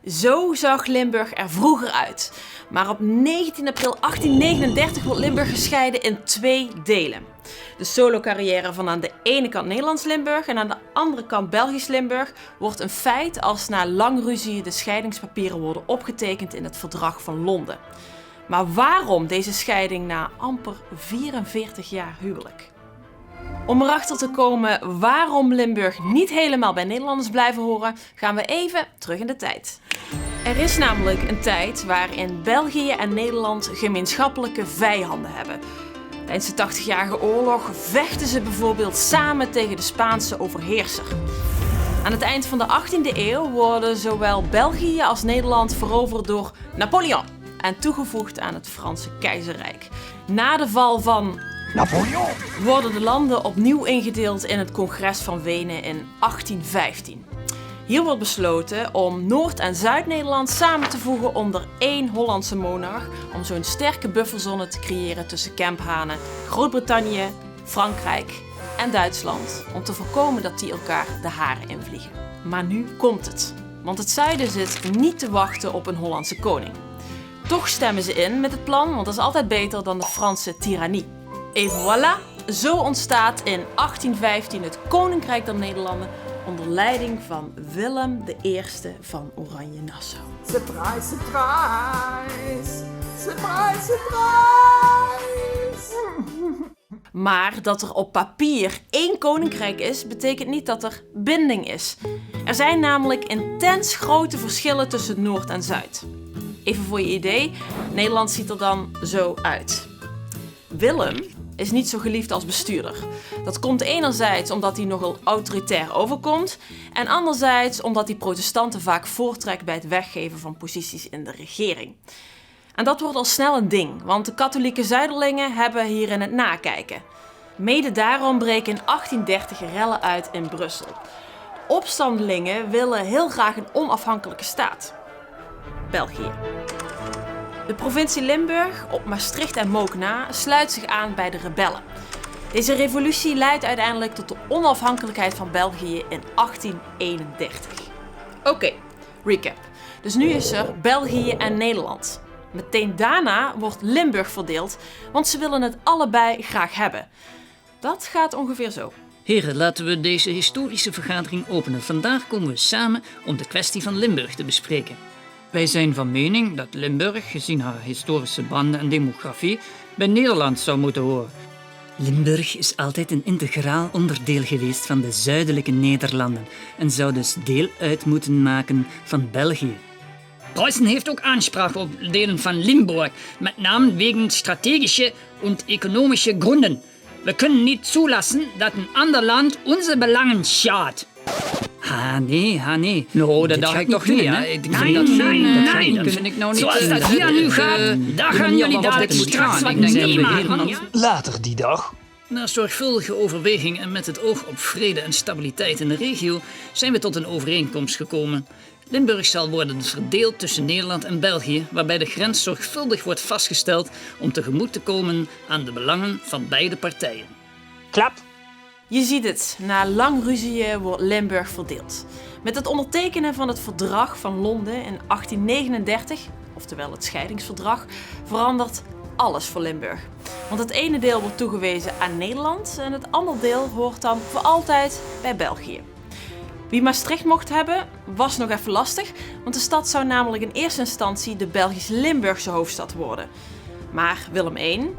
Zo zag Limburg er vroeger uit. Maar op 19 april 1839 wordt Limburg gescheiden in 2 delen. De solo-carrière van aan de ene kant Nederlands Limburg en aan de andere kant Belgisch Limburg wordt een feit als na lang ruzie de scheidingspapieren worden opgetekend in het Verdrag van Londen. Maar waarom deze scheiding na amper 44 jaar huwelijk? Om erachter te komen waarom Limburg niet helemaal bij Nederlanders blijven horen, gaan we even terug in de tijd. Er is namelijk een tijd waarin België en Nederland gemeenschappelijke vijanden hebben. Tijdens de 80-jarige oorlog vechten ze bijvoorbeeld samen tegen de Spaanse overheerser. Aan het eind van de 18e eeuw worden zowel België als Nederland veroverd door Napoleon en toegevoegd aan het Franse keizerrijk. Na de val van Napoleon worden de landen opnieuw ingedeeld in het Congres van Wenen in 1815. Hier wordt besloten om Noord- en Zuid-Nederland samen te voegen onder 1 Hollandse monarch om zo'n sterke bufferzone te creëren tussen Kemphanen, Groot-Brittannië, Frankrijk en Duitsland om te voorkomen dat die elkaar de haren invliegen. Maar nu komt het, want het zuiden zit niet te wachten op een Hollandse koning. Toch stemmen ze in met het plan, want dat is altijd beter dan de Franse tirannie. Et voilà, zo ontstaat in 1815 het Koninkrijk der Nederlanden onder leiding van Willem I van Oranje-Nassau. Surprise, surprise! Surprise, surprise! Maar dat er op papier 1 koninkrijk is, betekent niet dat er binding is. Er zijn namelijk intens grote verschillen tussen Noord en Zuid. Even voor je idee, Nederland ziet er dan zo uit. Willem is niet zo geliefd als bestuurder. Dat komt enerzijds omdat hij nogal autoritair overkomt en anderzijds omdat hij protestanten vaak voortrekt bij het weggeven van posities in de regering. En dat wordt al snel een ding, want de katholieke zuiderlingen hebben hierin het nakijken. Mede daarom breken in 1830 rellen uit in Brussel. Opstandelingen willen heel graag een onafhankelijke staat. België. De provincie Limburg, op Maastricht en Mook na, sluit zich aan bij de rebellen. Deze revolutie leidt uiteindelijk tot de onafhankelijkheid van België in 1831. Oké, recap. Dus nu is er België en Nederland. Meteen daarna wordt Limburg verdeeld, want ze willen het allebei graag hebben. Dat gaat ongeveer zo. Heren, laten we deze historische vergadering openen. Vandaag komen we samen om de kwestie van Limburg te bespreken. Wij zijn van mening dat Limburg, gezien haar historische banden en demografie, bij Nederland zou moeten horen. Limburg is altijd een integraal onderdeel geweest van de zuidelijke Nederlanden en zou dus deel uit moeten maken van België. Preußen heeft ook aanspraak op delen van Limburg, met name wegen strategische en economische Gründen. We kunnen niet zulassen dat een ander land onze belangen schaadt. Nee. Nou, dat dacht ik toch niet. Nee, dat vind ik nou niet. Zoals dat hier nu gaat, daar gaan jullie dadelijk straks wat meemaken. Later die dag. Na zorgvuldige overweging en met het oog op vrede en stabiliteit in de regio zijn we tot een overeenkomst gekomen. Limburg zal worden verdeeld tussen Nederland en België, waarbij de grens zorgvuldig wordt vastgesteld om tegemoet te komen aan de belangen van beide partijen. Klap. Je ziet het, na lang ruzieën wordt Limburg verdeeld. Met het ondertekenen van het Verdrag van Londen in 1839, oftewel het scheidingsverdrag, verandert alles voor Limburg. Want het ene deel wordt toegewezen aan Nederland en het andere deel hoort dan voor altijd bij België. Wie Maastricht mocht hebben, was nog even lastig, want de stad zou namelijk in eerste instantie de Belgisch-Limburgse hoofdstad worden. Maar Willem I,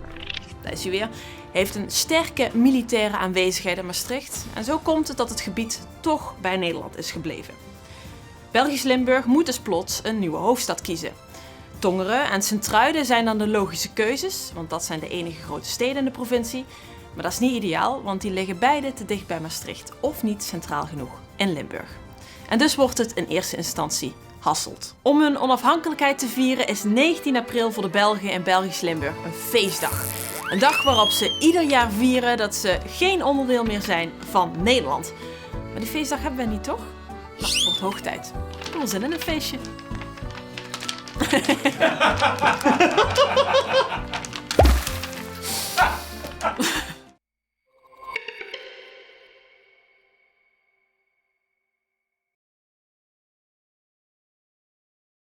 daar is hij weer, heeft een sterke militaire aanwezigheid in Maastricht en zo komt het dat het gebied toch bij Nederland is gebleven. Belgisch-Limburg moet dus plots een nieuwe hoofdstad kiezen. Tongeren en Sint-Truiden zijn dan de logische keuzes, want dat zijn de enige grote steden in de provincie. Maar dat is niet ideaal, want die liggen beide te dicht bij Maastricht of niet centraal genoeg in Limburg. En dus wordt het in eerste instantie Hasselt. Om hun onafhankelijkheid te vieren is 19 april voor de Belgen in Belgisch Limburg een feestdag. Een dag waarop ze ieder jaar vieren dat ze geen onderdeel meer zijn van Nederland. Maar die feestdag hebben we niet, toch? Nou, het wordt hoog tijd. We zin in een feestje.